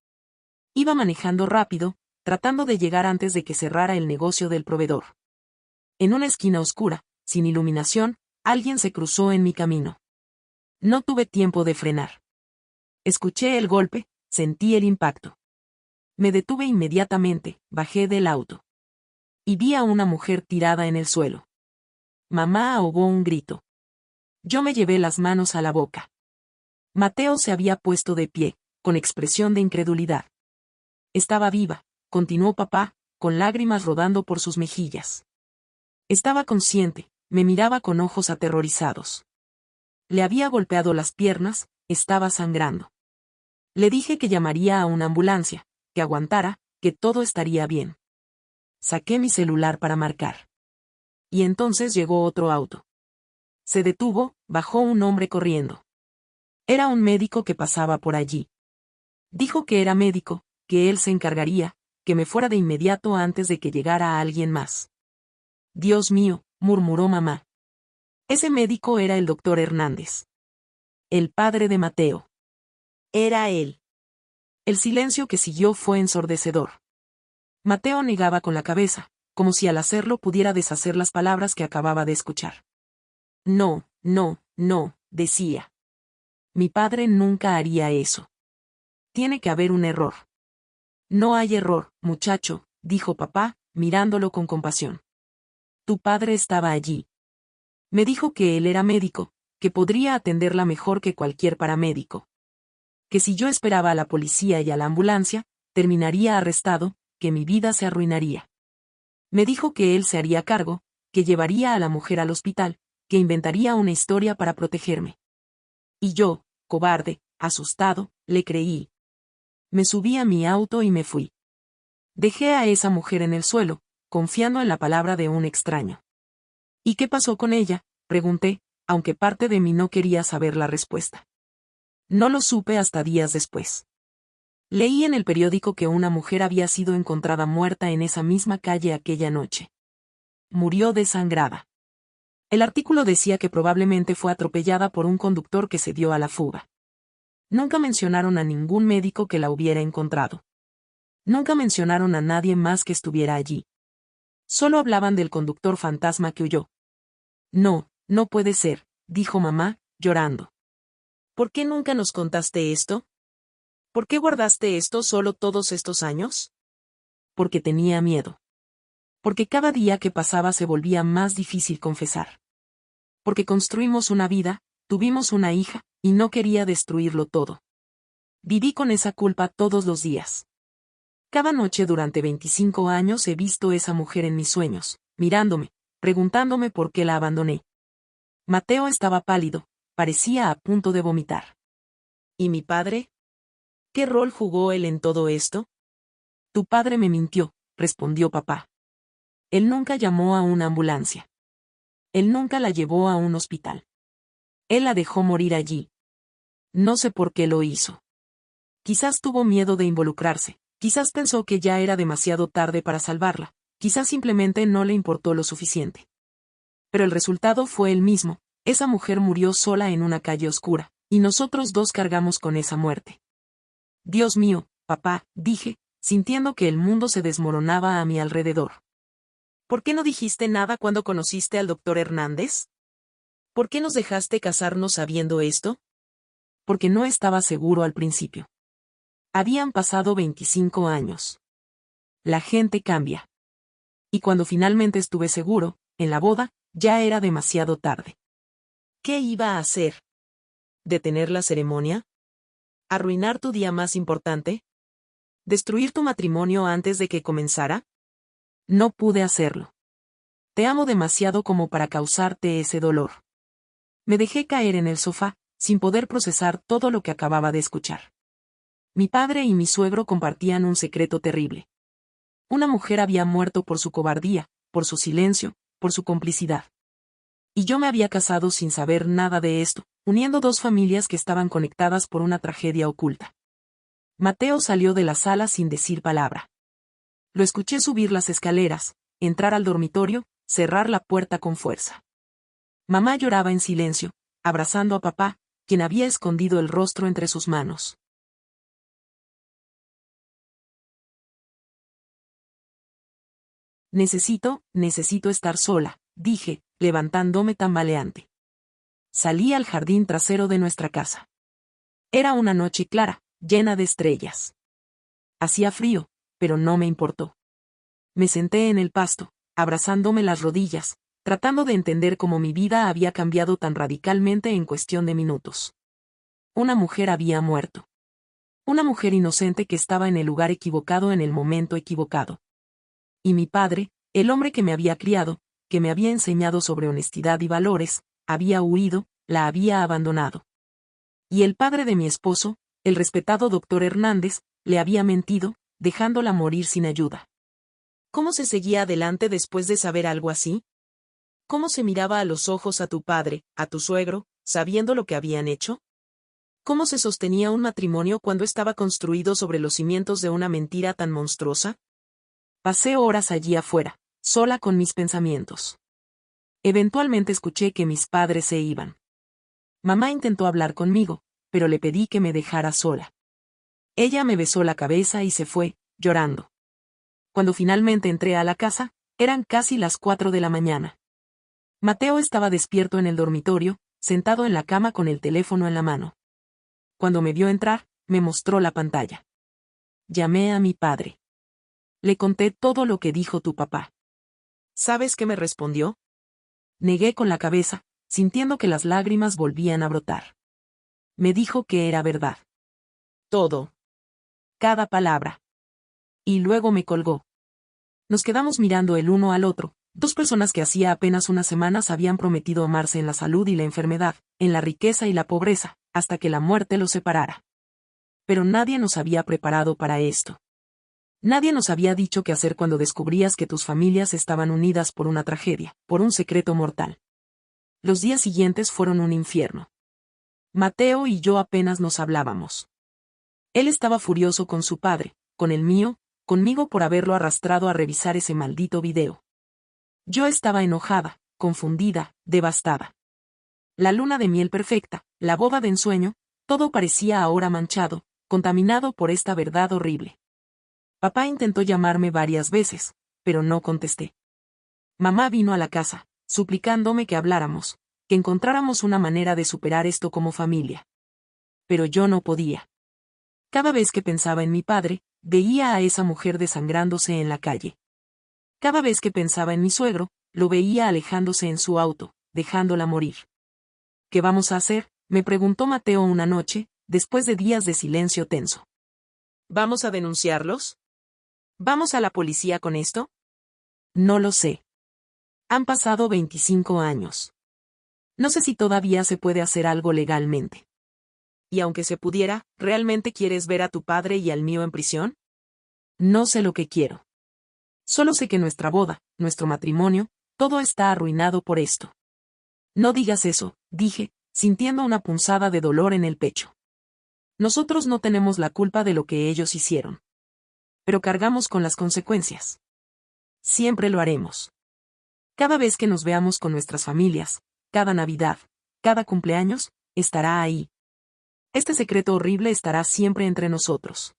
Iba manejando rápido, tratando de llegar antes de que cerrara el negocio del proveedor. En una esquina oscura, sin iluminación, alguien se cruzó en mi camino. No tuve tiempo de frenar. Escuché el golpe, sentí el impacto. Me detuve inmediatamente, bajé del auto. Y vi a una mujer tirada en el suelo. Mamá ahogó un grito. Yo me llevé las manos a la boca. Mateo se había puesto de pie, con expresión de incredulidad. Estaba viva, continuó papá, con lágrimas rodando por sus mejillas. Estaba consciente, me miraba con ojos aterrorizados. Le había golpeado las piernas, estaba sangrando. Le dije que llamaría a una ambulancia, que aguantara, que todo estaría bien. Saqué mi celular para marcar. Y entonces llegó otro auto. Se detuvo, bajó un hombre corriendo. Era un médico que pasaba por allí. Dijo que era médico, que él se encargaría, que me fuera de inmediato antes de que llegara alguien más. Dios mío, murmuró mamá. Ese médico era el doctor Hernández. El padre de Mateo. Era él. El silencio que siguió fue ensordecedor. Mateo negaba con la cabeza, como si al hacerlo pudiera deshacer las palabras que acababa de escuchar. No, no, no, decía. Mi padre nunca haría eso. Tiene que haber un error. No hay error, muchacho, dijo papá, mirándolo con compasión. Tu padre estaba allí. Me dijo que él era médico, que podría atenderla mejor que cualquier paramédico. Que si yo esperaba a la policía y a la ambulancia, terminaría arrestado, que mi vida se arruinaría. Me dijo que él se haría cargo, que llevaría a la mujer al hospital, que inventaría una historia para protegerme. Y yo, cobarde, asustado, le creí. Me subí a mi auto y me fui. Dejé a esa mujer en el suelo, confiando en la palabra de un extraño. ¿Y qué pasó con ella?, pregunté, aunque parte de mí no quería saber la respuesta. No lo supe hasta días después. Leí en el periódico que una mujer había sido encontrada muerta en esa misma calle aquella noche. Murió desangrada. El artículo decía que probablemente fue atropellada por un conductor que se dio a la fuga. Nunca mencionaron a ningún médico que la hubiera encontrado. Nunca mencionaron a nadie más que estuviera allí. Solo hablaban del conductor fantasma que huyó. No, no puede ser, dijo mamá, llorando. ¿Por qué nunca nos contaste esto? ¿Por qué guardaste esto solo todos estos años? Porque tenía miedo. Porque cada día que pasaba se volvía más difícil confesar. Porque construimos una vida, tuvimos una hija, y no quería destruirlo todo. Viví con esa culpa todos los días. Cada noche durante 25 años he visto esa mujer en mis sueños, mirándome, preguntándome por qué la abandoné. Mateo estaba pálido, parecía a punto de vomitar. ¿Y mi padre? ¿Qué rol jugó él en todo esto? Tu padre me mintió, respondió papá. Él nunca llamó a una ambulancia. Él nunca la llevó a un hospital. Él la dejó morir allí. No sé por qué lo hizo. Quizás tuvo miedo de involucrarse, quizás pensó que ya era demasiado tarde para salvarla, quizás simplemente no le importó lo suficiente. Pero el resultado fue el mismo, esa mujer murió sola en una calle oscura, y nosotros dos cargamos con esa muerte. Dios mío, papá, dije, sintiendo que el mundo se desmoronaba a mi alrededor. ¿Por qué no dijiste nada cuando conociste al doctor Hernández? ¿Por qué nos dejaste casarnos sabiendo esto? Porque no estaba seguro al principio. Habían pasado 25 años. La gente cambia. Y cuando finalmente estuve seguro, en la boda, ya era demasiado tarde. ¿Qué iba a hacer? ¿Detener la ceremonia? ¿Arruinar tu día más importante? ¿Destruir tu matrimonio antes de que comenzara? No pude hacerlo. Te amo demasiado como para causarte ese dolor. Me dejé caer en el sofá, sin poder procesar todo lo que acababa de escuchar. Mi padre y mi suegro compartían un secreto terrible. Una mujer había muerto por su cobardía, por su silencio, por su complicidad. Y yo me había casado sin saber nada de esto, uniendo dos familias que estaban conectadas por una tragedia oculta. Mateo salió de la sala sin decir palabra. Lo escuché subir las escaleras, entrar al dormitorio, cerrar la puerta con fuerza. Mamá lloraba en silencio, abrazando a papá, quien había escondido el rostro entre sus manos. Necesito estar sola, dije, levantándome tambaleante. Salí al jardín trasero de nuestra casa. Era una noche clara, llena de estrellas. Hacía frío, pero no me importó. Me senté en el pasto, abrazándome las rodillas, tratando de entender cómo mi vida había cambiado tan radicalmente en cuestión de minutos. Una mujer había muerto. Una mujer inocente que estaba en el lugar equivocado en el momento equivocado. Y mi padre, el hombre que me había criado, que me había enseñado sobre honestidad y valores, había huido, la había abandonado. Y el padre de mi esposo, el respetado doctor Hernández, le había mentido, dejándola morir sin ayuda. ¿Cómo se seguía adelante después de saber algo así? ¿Cómo se miraba a los ojos a tu padre, a tu suegro, sabiendo lo que habían hecho? ¿Cómo se sostenía un matrimonio cuando estaba construido sobre los cimientos de una mentira tan monstruosa? Pasé horas allí afuera, sola con mis pensamientos. Eventualmente escuché que mis padres se iban. Mamá intentó hablar conmigo, pero le pedí que me dejara sola. Ella me besó la cabeza y se fue, llorando. Cuando finalmente entré a la casa, eran casi las 4 de la mañana. Mateo estaba despierto en el dormitorio, sentado en la cama con el teléfono en la mano. Cuando me vio entrar, me mostró la pantalla. Llamé a mi padre. Le conté todo lo que dijo tu papá. ¿Sabes qué me respondió? Negué con la cabeza, sintiendo que las lágrimas volvían a brotar. Me dijo que era verdad. Todo. Cada palabra. Y luego me colgó. Nos quedamos mirando el uno al otro, dos personas que hacía apenas unas semanas habían prometido amarse en la salud y la enfermedad, en la riqueza y la pobreza, hasta que la muerte los separara. Pero nadie nos había preparado para esto. Nadie nos había dicho qué hacer cuando descubrías que tus familias estaban unidas por una tragedia, por un secreto mortal. Los días siguientes fueron un infierno. Mateo y yo apenas nos hablábamos. Él estaba furioso con su padre, con el mío, conmigo por haberlo arrastrado a revisar ese maldito video. Yo estaba enojada, confundida, devastada. La luna de miel perfecta, la boda de ensueño, todo parecía ahora manchado, contaminado por esta verdad horrible. Papá intentó llamarme varias veces, pero no contesté. Mamá vino a la casa, suplicándome que habláramos, que encontráramos una manera de superar esto como familia. Pero yo no podía. Cada vez que pensaba en mi padre, veía a esa mujer desangrándose en la calle. Cada vez que pensaba en mi suegro, lo veía alejándose en su auto, dejándola morir. ¿Qué vamos a hacer?, me preguntó Mateo una noche, después de días de silencio tenso. ¿Vamos a denunciarlos? ¿Vamos a la policía con esto? No lo sé. Han pasado 25 años. No sé si todavía se puede hacer algo legalmente. Y aunque se pudiera, ¿realmente quieres ver a tu padre y al mío en prisión? No sé lo que quiero. Solo sé que nuestra boda, nuestro matrimonio, todo está arruinado por esto. No digas eso, dije, sintiendo una punzada de dolor en el pecho. Nosotros no tenemos la culpa de lo que ellos hicieron. Pero cargamos con las consecuencias. Siempre lo haremos. Cada vez que nos veamos con nuestras familias, cada Navidad, cada cumpleaños, estará ahí. Este secreto horrible estará siempre entre nosotros.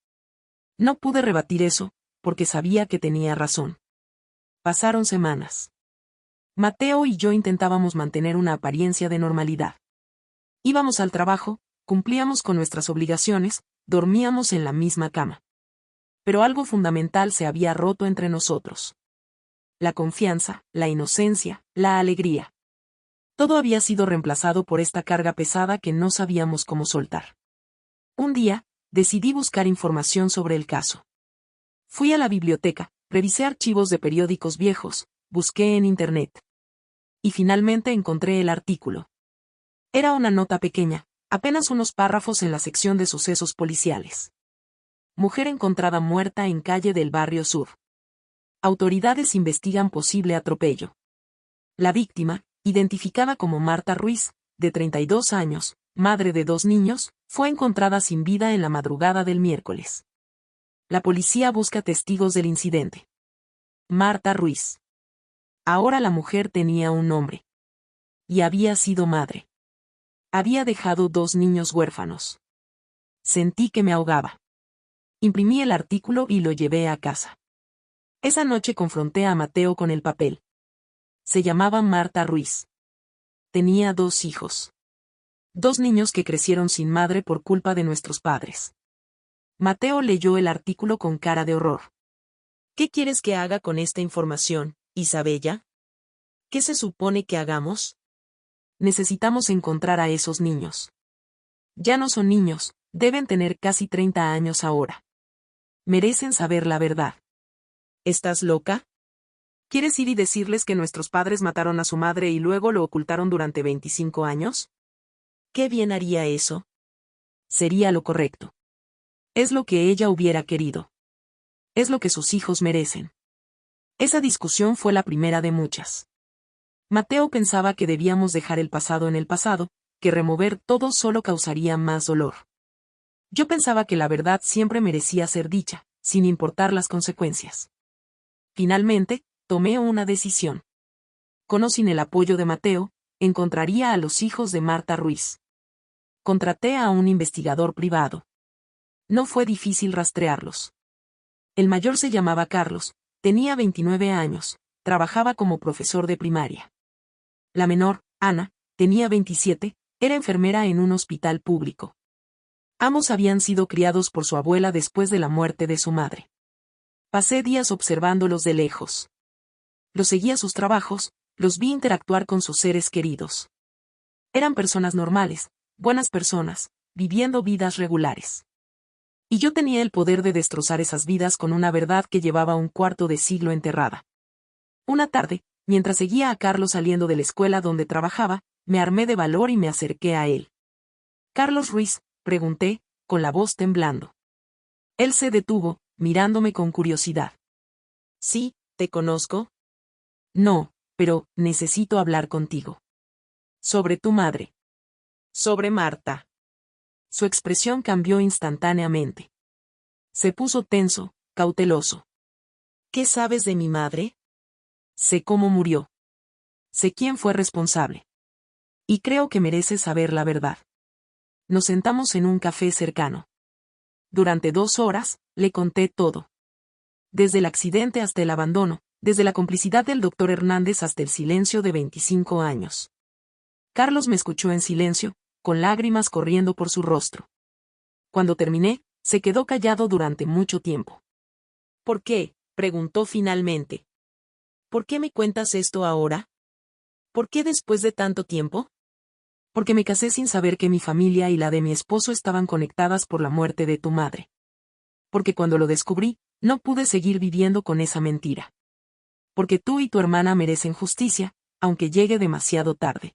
No pude rebatir eso, porque sabía que tenía razón. Pasaron semanas. Mateo y yo intentábamos mantener una apariencia de normalidad. Íbamos al trabajo, cumplíamos con nuestras obligaciones, dormíamos en la misma cama. Pero algo fundamental se había roto entre nosotros. La confianza, la inocencia, la alegría. Todo había sido reemplazado por esta carga pesada que no sabíamos cómo soltar. Un día, decidí buscar información sobre el caso. Fui a la biblioteca, revisé archivos de periódicos viejos, busqué en internet. Y finalmente encontré el artículo. Era una nota pequeña, apenas unos párrafos en la sección de sucesos policiales. Mujer encontrada muerta en calle del Barrio Sur. Autoridades investigan posible atropello. La víctima, identificada como Marta Ruiz, de 32 años, madre de 2 niños, fue encontrada sin vida en la madrugada del miércoles. La policía busca testigos del incidente. Marta Ruiz. Ahora la mujer tenía un nombre. Y había sido madre. Había dejado 2 niños huérfanos. Sentí que me ahogaba. Imprimí el artículo y lo llevé a casa. Esa noche confronté a Mateo con el papel. Se llamaba Marta Ruiz. Tenía 2 hijos. 2 niños que crecieron sin madre por culpa de nuestros padres. Mateo leyó el artículo con cara de horror. ¿Qué quieres que haga con esta información, Isabella? ¿Qué se supone que hagamos? Necesitamos encontrar a esos niños. Ya no son niños, deben tener casi 30 años ahora. Merecen saber la verdad. ¿Estás loca? ¿Quieres ir y decirles que nuestros padres mataron a su madre y luego lo ocultaron durante 25 años? ¿Qué bien haría eso? Sería lo correcto. Es lo que ella hubiera querido. Es lo que sus hijos merecen. Esa discusión fue la primera de muchas. Mateo pensaba que debíamos dejar el pasado en el pasado, que remover todo solo causaría más dolor. Yo pensaba que la verdad siempre merecía ser dicha, sin importar las consecuencias. Finalmente, tomé una decisión. Con o sin el apoyo de Mateo, encontraría a los hijos de Marta Ruiz. Contraté a un investigador privado. No fue difícil rastrearlos. El mayor se llamaba Carlos, tenía 29 años, trabajaba como profesor de primaria. La menor, Ana, tenía 27, era enfermera en un hospital público. Ambos habían sido criados por su abuela después de la muerte de su madre. Pasé días observándolos de lejos. Los seguía sus trabajos, los vi interactuar con sus seres queridos. Eran personas normales, buenas personas, viviendo vidas regulares. Y yo tenía el poder de destrozar esas vidas con una verdad que llevaba un cuarto de siglo enterrada. Una tarde, mientras seguía a Carlos saliendo de la escuela donde trabajaba, me armé de valor y me acerqué a él. «¿Carlos Ruiz?», pregunté, con la voz temblando. Él se detuvo, mirándome con curiosidad. «Sí, ¿te conozco?» «No, pero necesito hablar contigo». «¿Sobre tu madre?» «Sobre Marta». Su expresión cambió instantáneamente. Se puso tenso, cauteloso. «¿Qué sabes de mi madre?» «Sé cómo murió. Sé quién fue responsable. Y creo que mereces saber la verdad». Nos sentamos en un café cercano. Durante 2 horas, le conté todo. Desde el accidente hasta el abandono, desde la complicidad del doctor Hernández hasta el silencio de 25 años. Carlos me escuchó en silencio, con lágrimas corriendo por su rostro. Cuando terminé, se quedó callado durante mucho tiempo. «¿Por qué?», preguntó finalmente. ¿Por qué me cuentas esto ahora? ¿Por qué después de tanto tiempo? Porque me casé sin saber que mi familia y la de mi esposo estaban conectadas por la muerte de tu madre. Porque cuando lo descubrí, no pude seguir viviendo con esa mentira. Porque tú y tu hermana merecen justicia, aunque llegue demasiado tarde.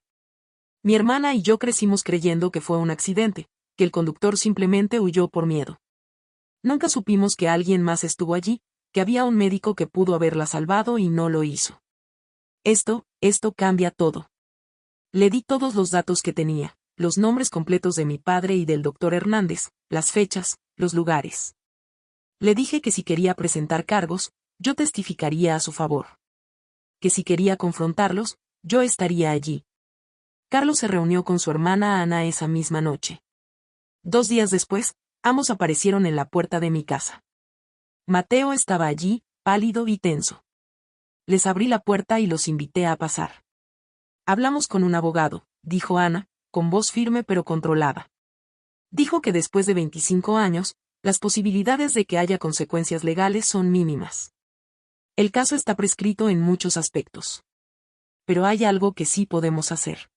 Mi hermana y yo crecimos creyendo que fue un accidente, que el conductor simplemente huyó por miedo. Nunca supimos que alguien más estuvo allí, que había un médico que pudo haberla salvado y no lo hizo. Esto cambia todo. Le di todos los datos que tenía, los nombres completos de mi padre y del doctor Hernández, las fechas, los lugares. Le dije que si quería presentar cargos, yo testificaría a su favor. Que si quería confrontarlos, yo estaría allí. Carlos se reunió con su hermana Ana esa misma noche. 2 días después, ambos aparecieron en la puerta de mi casa. Mateo estaba allí, pálido y tenso. Les abrí la puerta y los invité a pasar. Hablamos con un abogado, dijo Ana, con voz firme pero controlada. Dijo que después de 25 años, las posibilidades de que haya consecuencias legales son mínimas. El caso está prescrito en muchos aspectos. Pero hay algo que sí podemos hacer.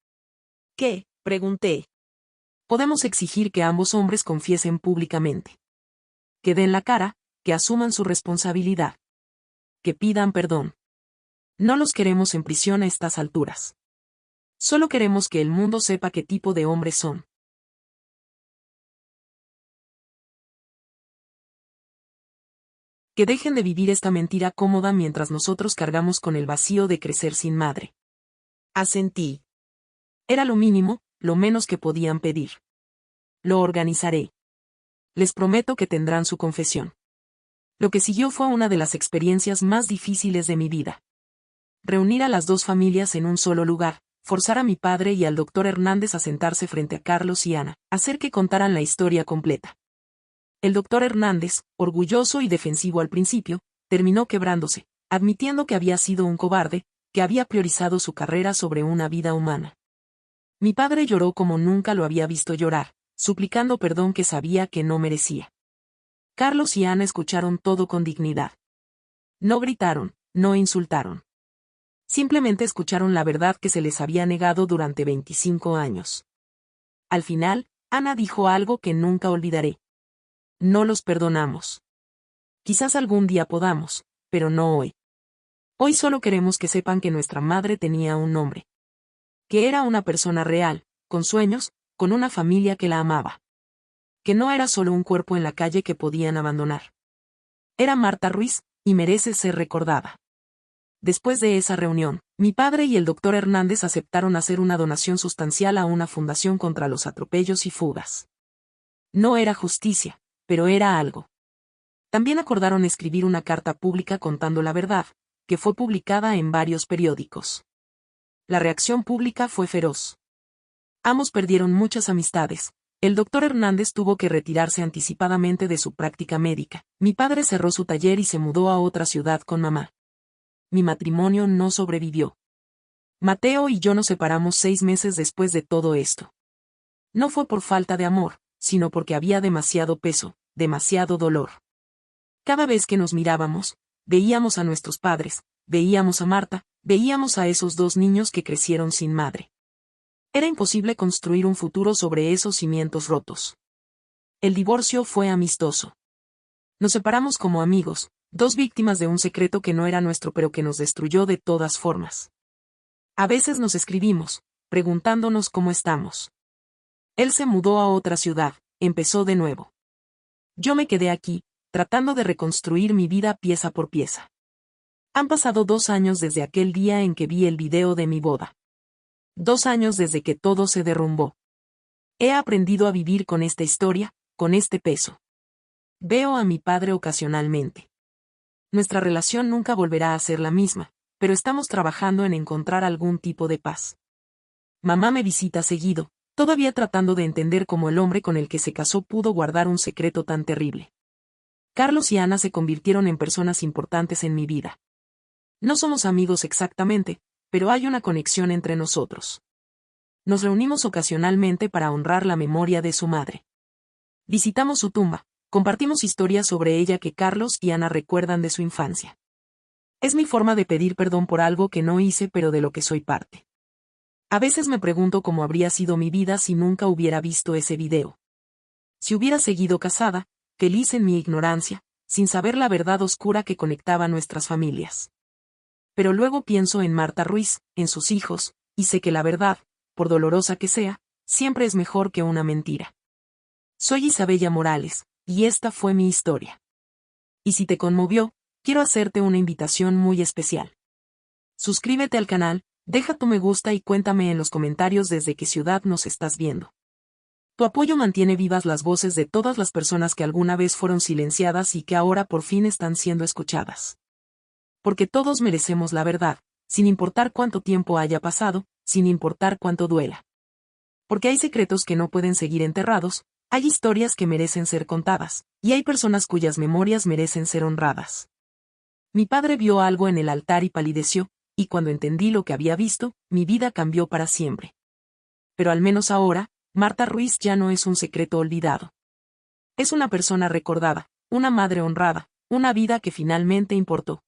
¿Qué?, pregunté. Podemos exigir que ambos hombres confiesen públicamente. Que den la cara, que asuman su responsabilidad. Que pidan perdón. No los queremos en prisión a estas alturas. Solo queremos que el mundo sepa qué tipo de hombres son. Que dejen de vivir esta mentira cómoda mientras nosotros cargamos con el vacío de crecer sin madre. Asentí. Era lo mínimo, lo menos que podían pedir. Lo organizaré. Les prometo que tendrán su confesión. Lo que siguió fue una de las experiencias más difíciles de mi vida. Reunir a las dos familias en un solo lugar, forzar a mi padre y al doctor Hernández a sentarse frente a Carlos y Ana, hacer que contaran la historia completa. El doctor Hernández, orgulloso y defensivo al principio, terminó quebrándose, admitiendo que había sido un cobarde, que había priorizado su carrera sobre una vida humana. Mi padre lloró como nunca lo había visto llorar, suplicando perdón que sabía que no merecía. Carlos y Ana escucharon todo con dignidad. No gritaron, no insultaron. Simplemente escucharon la verdad que se les había negado durante 25 años. Al final, Ana dijo algo que nunca olvidaré. No los perdonamos. Quizás algún día podamos, pero no hoy. Hoy solo queremos que sepan que nuestra madre tenía un nombre. Que era una persona real, con sueños, con una familia que la amaba. Que no era solo un cuerpo en la calle que podían abandonar. Era Marta Ruiz, y merece ser recordada. Después de esa reunión, mi padre y el doctor Hernández aceptaron hacer una donación sustancial a una fundación contra los atropellos y fugas. No era justicia, pero era algo. También acordaron escribir una carta pública contando la verdad, que fue publicada en varios periódicos. La reacción pública fue feroz. Ambos perdieron muchas amistades. El doctor Hernández tuvo que retirarse anticipadamente de su práctica médica. Mi padre cerró su taller y se mudó a otra ciudad con mamá. Mi matrimonio no sobrevivió. Mateo y yo nos separamos 6 meses después de todo esto. No fue por falta de amor, sino porque había demasiado peso, demasiado dolor. Cada vez que nos mirábamos, veíamos a nuestros padres, veíamos a Marta, veíamos a esos 2 niños que crecieron sin madre. Era imposible construir un futuro sobre esos cimientos rotos. El divorcio fue amistoso. Nos separamos como amigos, 2 víctimas de un secreto que no era nuestro pero que nos destruyó de todas formas. A veces nos escribimos, preguntándonos cómo estamos. Él se mudó a otra ciudad, empezó de nuevo. Yo me quedé aquí, tratando de reconstruir mi vida pieza por pieza. Han pasado 2 años desde aquel día en que vi el video de mi boda. 2 años desde que todo se derrumbó. He aprendido a vivir con esta historia, con este peso. Veo a mi padre ocasionalmente. Nuestra relación nunca volverá a ser la misma, pero estamos trabajando en encontrar algún tipo de paz. Mamá me visita seguido, todavía tratando de entender cómo el hombre con el que se casó pudo guardar un secreto tan terrible. Carlos y Ana se convirtieron en personas importantes en mi vida. No somos amigos exactamente, pero hay una conexión entre nosotros. Nos reunimos ocasionalmente para honrar la memoria de su madre. Visitamos su tumba, compartimos historias sobre ella que Carlos y Ana recuerdan de su infancia. Es mi forma de pedir perdón por algo que no hice pero de lo que soy parte. A veces me pregunto cómo habría sido mi vida si nunca hubiera visto ese video. Si hubiera seguido casada, feliz en mi ignorancia, sin saber la verdad oscura que conectaba nuestras familias. Pero luego pienso en Marta Ruiz, en sus hijos, y sé que la verdad, por dolorosa que sea, siempre es mejor que una mentira. Soy Isabella Morales, y esta fue mi historia. Y si te conmovió, quiero hacerte una invitación muy especial. Suscríbete al canal, deja tu me gusta y cuéntame en los comentarios desde qué ciudad nos estás viendo. Tu apoyo mantiene vivas las voces de todas las personas que alguna vez fueron silenciadas y que ahora por fin están siendo escuchadas. Porque todos merecemos la verdad, sin importar cuánto tiempo haya pasado, sin importar cuánto duela. Porque hay secretos que no pueden seguir enterrados, hay historias que merecen ser contadas, y hay personas cuyas memorias merecen ser honradas. Mi padre vio algo en el altar y palideció, y cuando entendí lo que había visto, mi vida cambió para siempre. Pero al menos ahora, Marta Ruiz ya no es un secreto olvidado. Es una persona recordada, una madre honrada, una vida que finalmente importó.